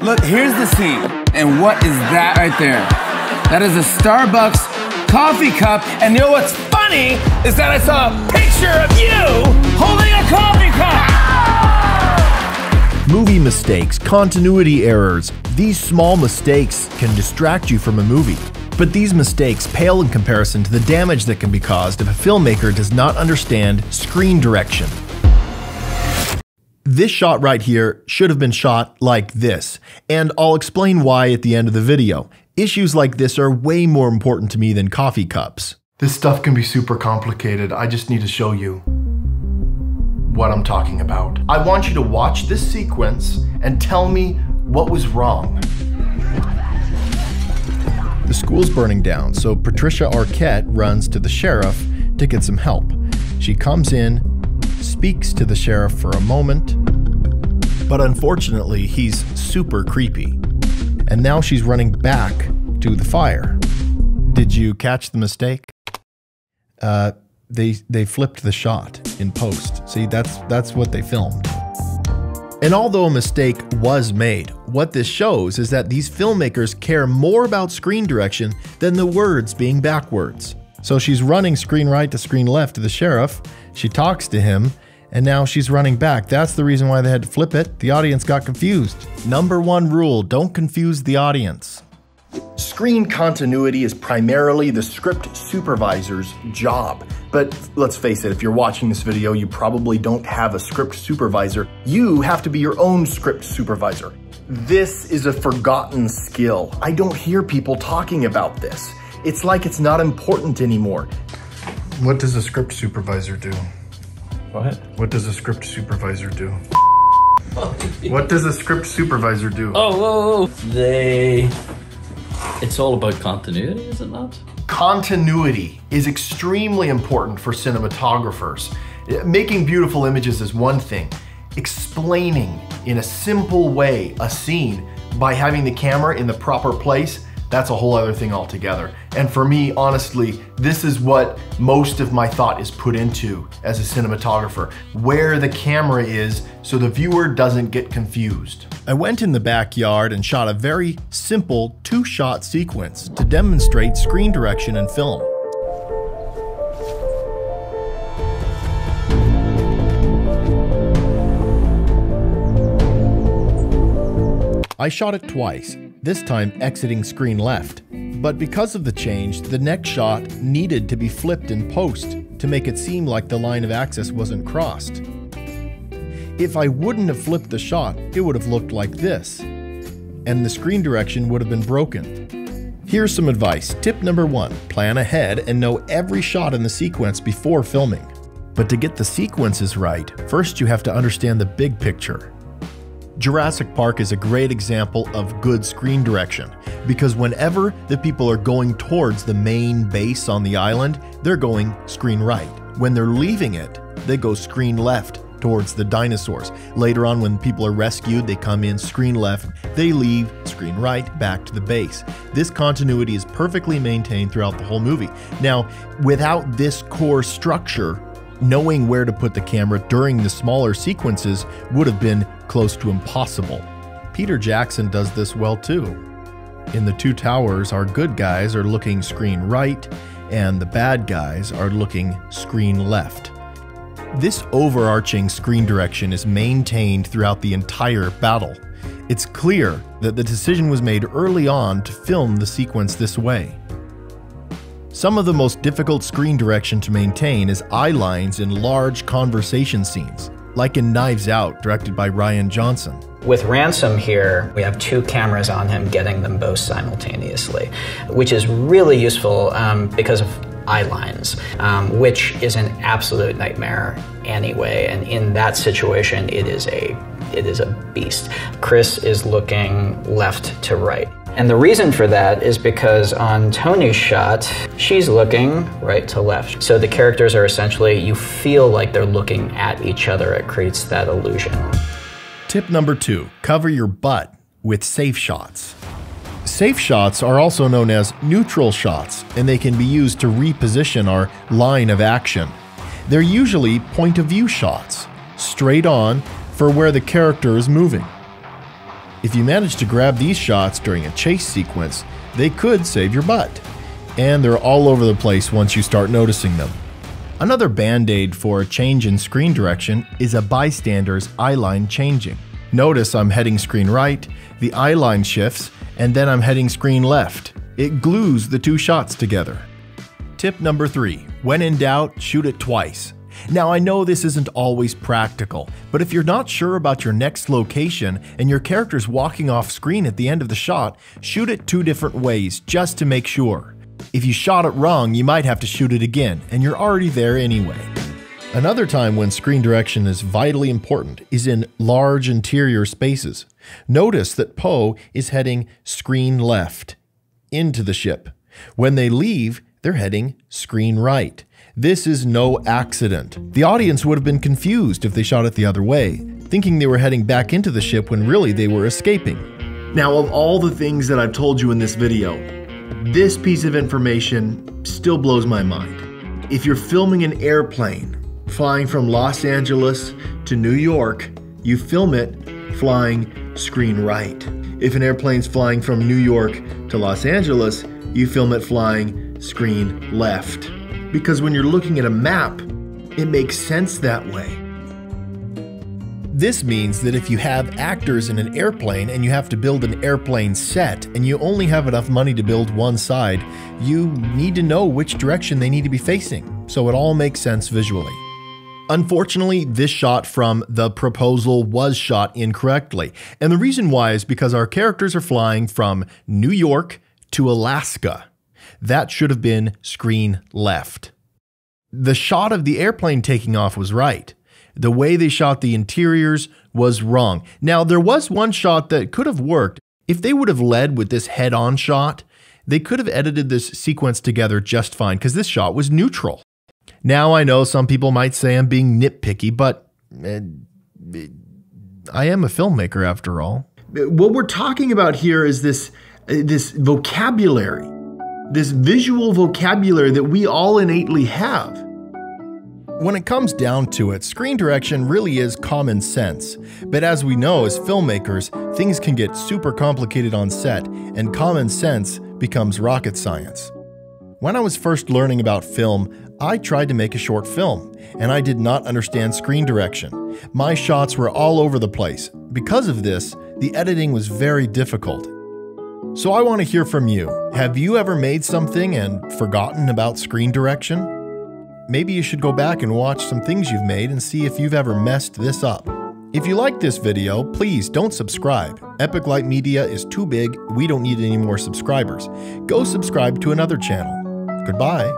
Look, here's the scene. And what is that right there? That is a Starbucks coffee cup. And you know what's funny is that I saw a picture of you holding a coffee cup. Movie mistakes, continuity errors. These small mistakes can distract you from a movie. But these mistakes pale in comparison to the damage that can be caused if a filmmaker does not understand screen direction. This shot right here should have been shot like this, and I'll explain why at the end of the video. Issues like this are way more important to me than coffee cups. This stuff can be super complicated. I just need to show you what I'm talking about. I want you to watch this sequence and tell me what was wrong. The school's burning down, so Patricia Arquette runs to the sheriff to get some help. She comes in, speaks to the sheriff for a moment, but unfortunately he's super creepy. And now she's running back to the fire. Did you catch the mistake? They flipped the shot in post. See, that's what they filmed. And although a mistake was made, what this shows is that these filmmakers care more about screen direction than the words being backwards. So she's running screen right to screen left to the sheriff, she talks to him, and now she's running back. That's the reason why they had to flip it. The audience got confused. Number one rule, don't confuse the audience. Screen continuity is primarily the script supervisor's job. But let's face it, if you're watching this video, you probably don't have a script supervisor. You have to be your own script supervisor. This is a forgotten skill. I don't hear people talking about this. It's like it's not important anymore. What does a script supervisor do? What? What does a script supervisor do? What does a script supervisor do? Oh, it's all about continuity, is it not? Continuity is extremely important for cinematographers. Making beautiful images is one thing. Explaining in a simple way a scene by having the camera in the proper place, that's a whole other thing altogether. And for me, honestly, this is what most of my thought is put into as a cinematographer, where the camera is so the viewer doesn't get confused. I went in the backyard and shot a very simple two-shot sequence to demonstrate screen direction in film. I shot it twice, this time exiting screen left. But because of the change, the next shot needed to be flipped in post to make it seem like the line of access wasn't crossed. If I wouldn't have flipped the shot, it would have looked like this, and the screen direction would have been broken. Here's some advice. Tip number 1, plan ahead and know every shot in the sequence before filming. But to get the sequences right, first you have to understand the big picture. Jurassic Park is a great example of good screen direction, because whenever the people are going towards the main base on the island, they're going screen right. When they're leaving it, they go screen left towards the dinosaurs. Later on, when people are rescued, they come in screen left, they leave screen right, back to the base. This continuity is perfectly maintained throughout the whole movie. Now, without this core structure, knowing where to put the camera during the smaller sequences would have been close to impossible. Peter Jackson does this well too. In The Two Towers, our good guys are looking screen right, and the bad guys are looking screen left. This overarching screen direction is maintained throughout the entire battle. It's clear that the decision was made early on to film the sequence this way. Some of the most difficult screen direction to maintain is eye lines in large conversation scenes, like in Knives Out, directed by Rian Johnson. With Ransom here, we have 2 cameras on him, getting them both simultaneously, which is really useful because of eye lines, which is an absolute nightmare anyway. And in that situation, it is a beast. Chris is looking left to right. And the reason for that is because on Tony's shot, she's looking right to left. So the characters are essentially, you feel like they're looking at each other. It creates that illusion. Tip number 2, cover your butt with safe shots. Safe shots are also known as neutral shots, and they can be used to reposition our line of action. They're usually point of view shots, straight on for where the character is moving. If you manage to grab these shots during a chase sequence, they could save your butt. And they're all over the place once you start noticing them. Another band-aid for a change in screen direction is a bystander's eyeline changing. Notice I'm heading screen right, the eyeline shifts, and then I'm heading screen left. It glues the two shots together. Tip number 3, when in doubt, shoot it twice. Now I know this isn't always practical, but if you're not sure about your next location and your character's walking off screen at the end of the shot, shoot it 2 different ways just to make sure. If you shot it wrong, you might have to shoot it again, and you're already there anyway. Another time when screen direction is vitally important is in large interior spaces. Notice that Poe is heading screen left into the ship. When they leave, they're heading screen right. This is no accident. The audience would have been confused if they shot it the other way, thinking they were heading back into the ship when really they were escaping. Now, of all the things that I've told you in this video, this piece of information still blows my mind. If you're filming an airplane flying from Los Angeles to New York, you film it flying screen right. If an airplane's flying from New York to Los Angeles, you film it flying screen left. Because when you're looking at a map, it makes sense that way. This means that if you have actors in an airplane and you have to build an airplane set and you only have enough money to build one side, you need to know which direction they need to be facing, so it all makes sense visually. Unfortunately, this shot from The Proposal was shot incorrectly, and the reason why is because our characters are flying from New York to Alaska. That should have been screen left. The shot of the airplane taking off was right. The way they shot the interiors was wrong. Now, there was one shot that could have worked. If they would have led with this head-on shot, they could have edited this sequence together just fine, because this shot was neutral. Now, I know some people might say I'm being nitpicky, but I am a filmmaker after all. What we're talking about here is this vocabulary, this visual vocabulary that we all innately have. When it comes down to it, screen direction really is common sense. But as we know as filmmakers, things can get super complicated on set, and common sense becomes rocket science. When I was first learning about film, I tried to make a short film, and I did not understand screen direction. My shots were all over the place. Because of this, the editing was very difficult. So I want to hear from you. Have you ever made something and forgotten about screen direction? Maybe you should go back and watch some things you've made and see if you've ever messed this up. If you like this video, please don't subscribe. Epic Light Media is too big, we don't need any more subscribers. Go subscribe to another channel. Goodbye.